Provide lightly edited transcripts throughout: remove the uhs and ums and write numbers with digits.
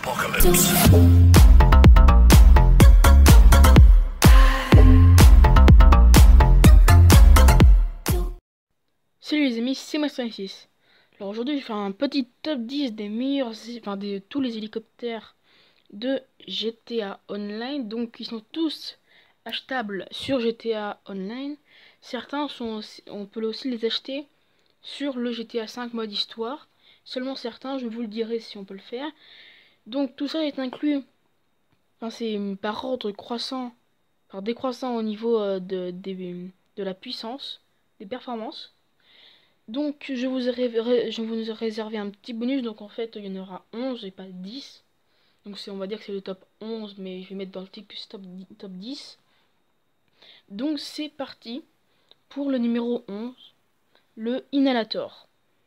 Apocalypse. Salut les amis, c'est Master6. Alors aujourd'hui je vais faire un petit top 10 des meilleurs, de tous les hélicoptères de GTA Online. Donc ils sont tous achetables sur GTA Online. Certains sont on peut aussi les acheter sur le GTA 5 mode histoire. Seulement certains, je vous le dirai si on peut le faire. Donc tout ça est inclus, c'est par ordre croissant, par décroissant au niveau de la puissance, des performances. Donc je vous ai réservé un petit bonus, donc en fait il y en aura 11 et pas 10. Donc on va dire que c'est le top 11, mais je vais mettre dans le titre que c'est top 10. Donc c'est parti pour le numéro 11, le Inhalator.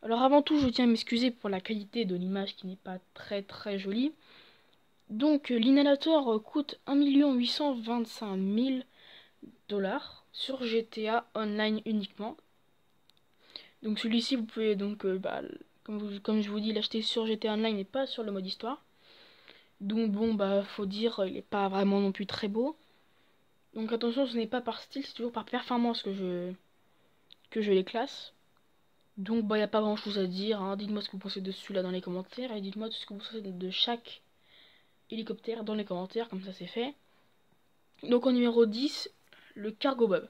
Alors avant tout je tiens à m'excuser pour la qualité de l'image qui n'est pas très jolie. Donc l'Inhalator coûte 1 825 000 $ sur GTA Online uniquement. Donc celui-ci vous pouvez donc comme je vous dis l'acheter sur GTA Online et pas sur le mode histoire. Donc bon faut dire il est pas vraiment non plus très beau. Donc attention, ce n'est pas par style, c'est toujours par performance que je les classe. Donc il n'y a pas grand chose à dire, hein. Dites-moi ce que vous pensez de celui-là dans les commentaires et dites-moi ce que vous pensez de chaque hélicoptère dans les commentaires, comme ça c'est fait. Donc en numéro 10, le Cargo Bob.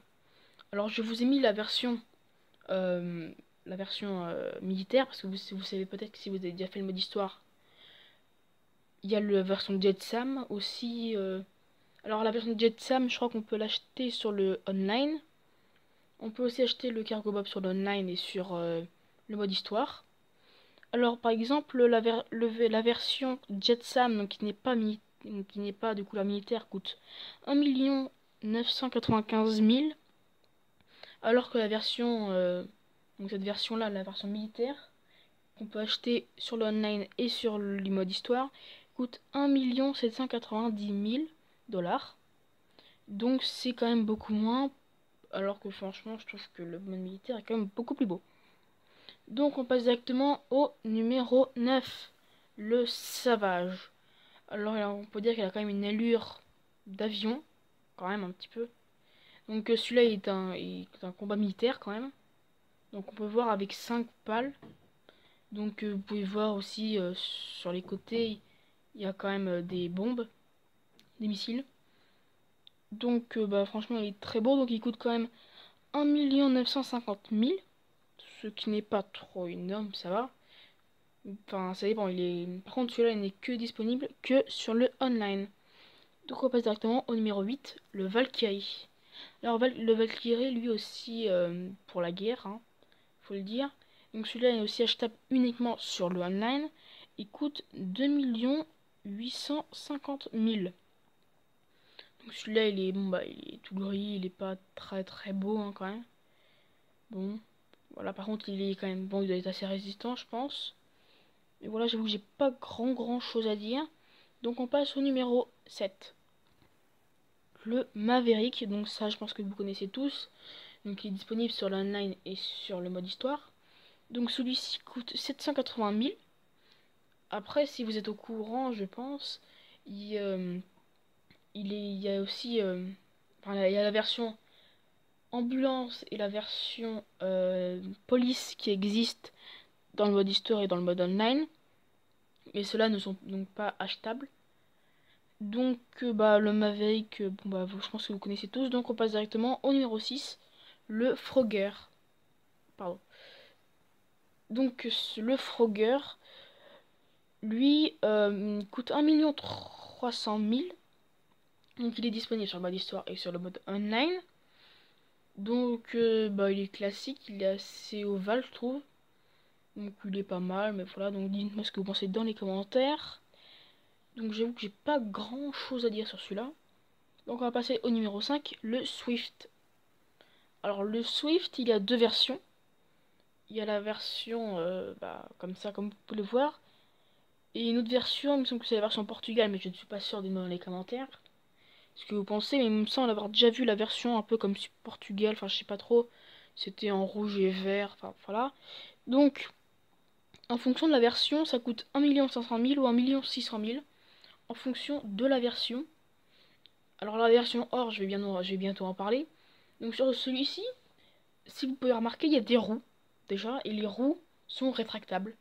Alors je vous ai mis la version militaire, parce que vous savez peut-être que si vous avez déjà fait le mode histoire, il y a la version Jetsam aussi. Alors la version Jetsam, je crois qu'on peut l'acheter sur le online. On peut aussi acheter le Cargo Bob sur le online et sur le mode histoire. Alors par exemple la version Jetsam, donc qui n'est pas de couleur militaire, coûte 1 995 000, alors que la version donc cette version là, la version militaire qu'on peut acheter sur le online et sur le mode histoire, coûte 1 790 000 $. Donc c'est quand même beaucoup moins, alors que franchement je trouve que le mode militaire est quand même beaucoup plus beau. Donc on passe directement au numéro 9, le Savage. Alors on peut dire qu'il a quand même une allure d'avion, quand même un petit peu. Donc celui-là est un combat militaire quand même. Donc on peut voir avec 5 pales. Donc vous pouvez voir aussi sur les côtés, il y a quand même des bombes, des missiles. Donc franchement il est très beau, donc il coûte quand même 1 950 000, ce qui n'est pas trop énorme, ça va. Enfin ça dépend, par contre celui-là il n'est que disponible que sur le online. Donc on passe directement au numéro 8, le Valkyrie. Alors le Valkyrie lui aussi pour la guerre, hein, faut le dire. Donc celui-là est aussi achetable uniquement sur le online. Il coûte 2 850 000. Donc celui-là il est il est tout gris, il est pas très beau hein, quand même. Bon, voilà, par contre il est quand même bon, il doit être assez résistant je pense. Et voilà, j'avoue que j'ai pas grand chose à dire. Donc on passe au numéro 7. Le Maverick, donc ça je pense que vous connaissez tous. Donc il est disponible sur l'online et sur le mode histoire. Donc celui-ci coûte 780 000. Après, si vous êtes au courant, je pense, il y a aussi il y a la version ambulance et la version police qui existent dans le mode histoire et dans le mode online. Mais ceux-là ne sont donc pas achetables. Donc le Maverick, je pense que vous connaissez tous. Donc on passe directement au numéro 6, le Frogger. Pardon. Donc le Frogger, lui, coûte 1 300 000. Donc il est disponible sur le mode histoire et sur le mode online. Donc il est classique, il est assez ovale je trouve. Donc il est pas mal, mais voilà, donc dites-moi ce que vous pensez dans les commentaires. Donc j'avoue que j'ai pas grand chose à dire sur celui-là. Donc on va passer au numéro 5, le Swift. Alors le Swift, il y a deux versions. Il y a la version comme ça, comme vous pouvez le voir. Et une autre version, il me semble que c'est la version Portugal, mais je ne suis pas sûr, dites-moi dans les commentaires ce que vous pensez, mais il me semble avoir déjà vu la version un peu comme Portugal, enfin je sais pas trop, c'était en rouge et vert, enfin voilà. Donc En fonction de la version, ça coûte 1 500 000 ou 1 600 000 en fonction de la version. Alors la version or, je vais bientôt en parler. Donc sur celui-ci, si vous pouvez remarquer, il y a des roues déjà, et les roues sont rétractables,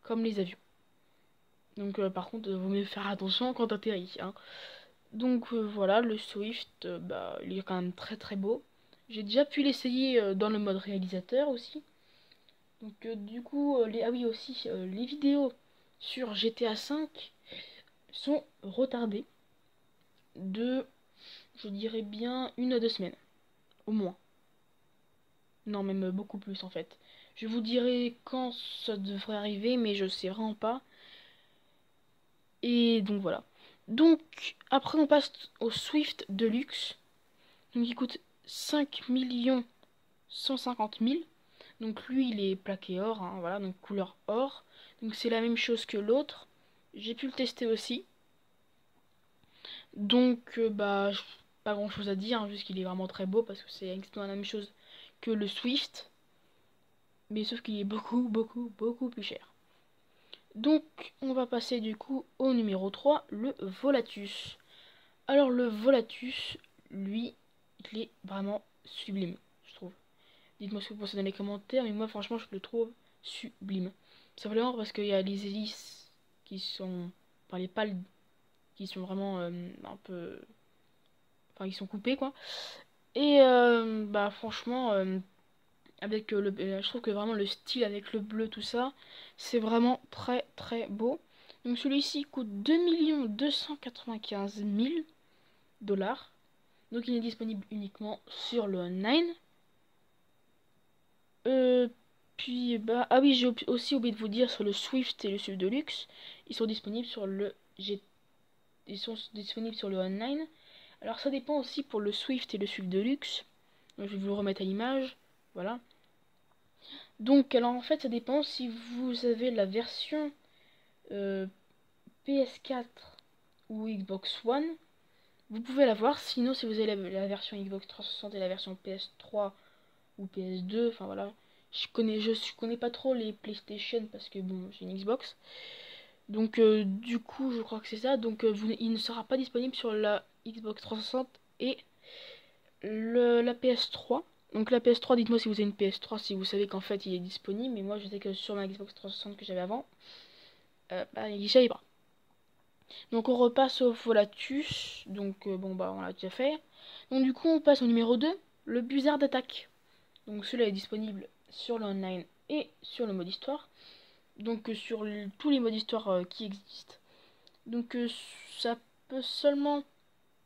comme les avions. Donc par contre, vaut mieux faire attention quand atterrit, hein. Donc voilà, le Swift, bah, il est quand même très très beau. J'ai déjà pu l'essayer dans le mode réalisateur aussi. Donc du coup, ah oui aussi, les vidéos sur GTA V sont retardées de, je dirais bien, 1 à 2 semaines, au moins. Non, même beaucoup plus en fait. Je vous dirai quand ça devrait arriver, mais je sais vraiment pas. Et donc voilà. Donc après on passe au Swift Deluxe. Donc il coûte 5 150 000. Donc lui il est plaqué or, hein, voilà, donc couleur or. Donc c'est la même chose que l'autre. J'ai pu le tester aussi. Donc bah pas grand chose à dire, hein, juste qu'il est vraiment très beau parce que c'est exactement la même chose que le Swift. Mais sauf qu'il est beaucoup plus cher. Donc on va passer du coup au numéro 3, le Volatus. Alors le Volatus, lui, il est vraiment sublime, je trouve. Dites-moi ce que vous pensez dans les commentaires, mais moi franchement je le trouve sublime. Simplement parce qu'il y a les hélices qui sont, enfin les pales qui sont vraiment un peu, enfin ils sont coupés quoi. Et bah franchement, avec je trouve que vraiment le style avec le bleu tout ça, c'est vraiment très beau. Donc celui-ci coûte 2 295 000 $. Donc il est disponible uniquement sur le online. Euh, Puis bah ah oui, j'ai aussi oublié de vous dire sur le Swift et le Swift Deluxe, ils sont disponibles sur le ils sont disponibles sur le online. Alors ça dépend aussi pour le Swift et le Swift Deluxe. Donc, je vais vous le remettre à l'image. Voilà. Donc alors en fait ça dépend si vous avez la version PS4 ou Xbox One, vous pouvez l'avoir. Sinon si vous avez la version Xbox 360 et la version PS3 ou PS2, enfin voilà. Je connais pas trop les PlayStation parce que bon, j'ai une Xbox. Donc du coup, je crois que c'est ça. Donc il ne sera pas disponible sur la Xbox 360 et la PS3. Donc la PS3, dites-moi si vous avez une PS3, si vous savez qu'en fait il est disponible. Mais moi je sais que sur ma Xbox 360 que j'avais avant, bah, il n'y pas. Donc on repasse au Volatus. Donc bon bah on l'a déjà fait. Donc du coup on passe au numéro 2, le Buzzard d'attaque. Donc celui-là est disponible sur le online et sur le mode histoire. Donc sur tous les modes histoire qui existent. Donc ça peut seulement...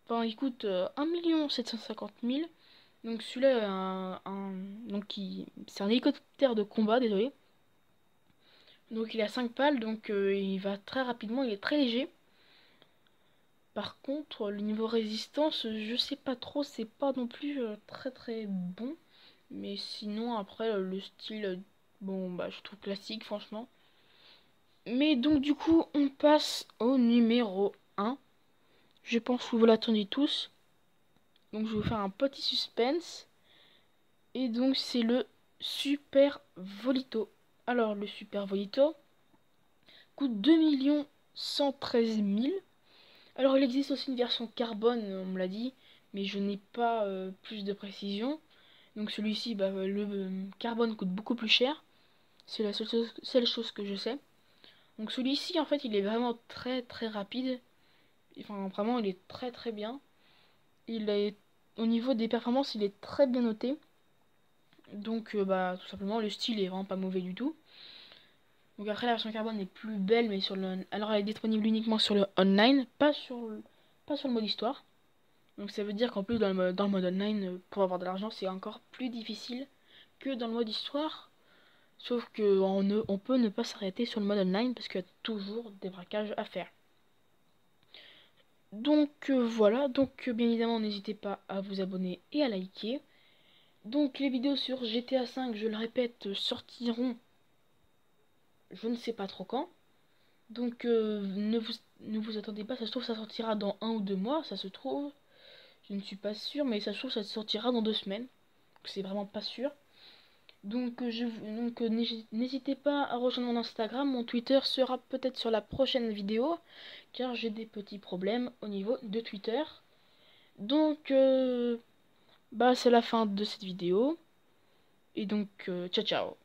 Enfin il coûte 1 750 000. Donc celui-là donc c'est un hélicoptère de combat, désolé. Donc il a 5 pales, donc il va très rapidement, il est très léger. Par contre, le niveau résistance, je sais pas trop, c'est pas non plus très bon. Mais sinon, après, le style, bon, bah, je trouve classique, franchement. Mais donc, du coup, on passe au numéro 1. Je pense que vous l'attendez tous. Donc, je vais vous faire un petit suspense. Et donc, c'est le Super Volito. Alors, le Super Volito coûte 2 113 000. Alors, il existe aussi une version carbone, on me l'a dit. Mais je n'ai pas plus de précision. Donc, celui-ci, bah, le carbone coûte beaucoup plus cher. C'est la seule chose que je sais. Donc celui-ci, en fait, il est vraiment très rapide. Enfin, vraiment, il est très bien. Il est au niveau des performances, il est très bien noté. Donc, bah, tout simplement, le style est vraiment pas mauvais du tout. Donc après, la version carbone est plus belle, mais sur le... Alors, elle est disponible uniquement sur le online, pas sur le mode histoire. Donc ça veut dire qu'en plus, dans le mode online, pour avoir de l'argent, c'est encore plus difficile que dans le mode histoire. Sauf que on peut ne pas s'arrêter sur le mode online parce qu'il y a toujours des braquages à faire. Donc voilà, donc bien évidemment n'hésitez pas à vous abonner et à liker. Donc les vidéos sur GTA V, je le répète, sortiront je ne sais pas trop quand. Donc ne vous attendez pas, ça se trouve ça sortira dans 1 ou 2 mois, ça se trouve. Je ne suis pas sûre, mais ça se trouve ça sortira dans 2 semaines. C'est vraiment pas sûr. Donc, n'hésitez pas à rejoindre mon Instagram. Mon Twitter sera peut-être sur la prochaine vidéo, car j'ai des petits problèmes au niveau de Twitter. Donc, bah, c'est la fin de cette vidéo. Et donc, ciao ciao.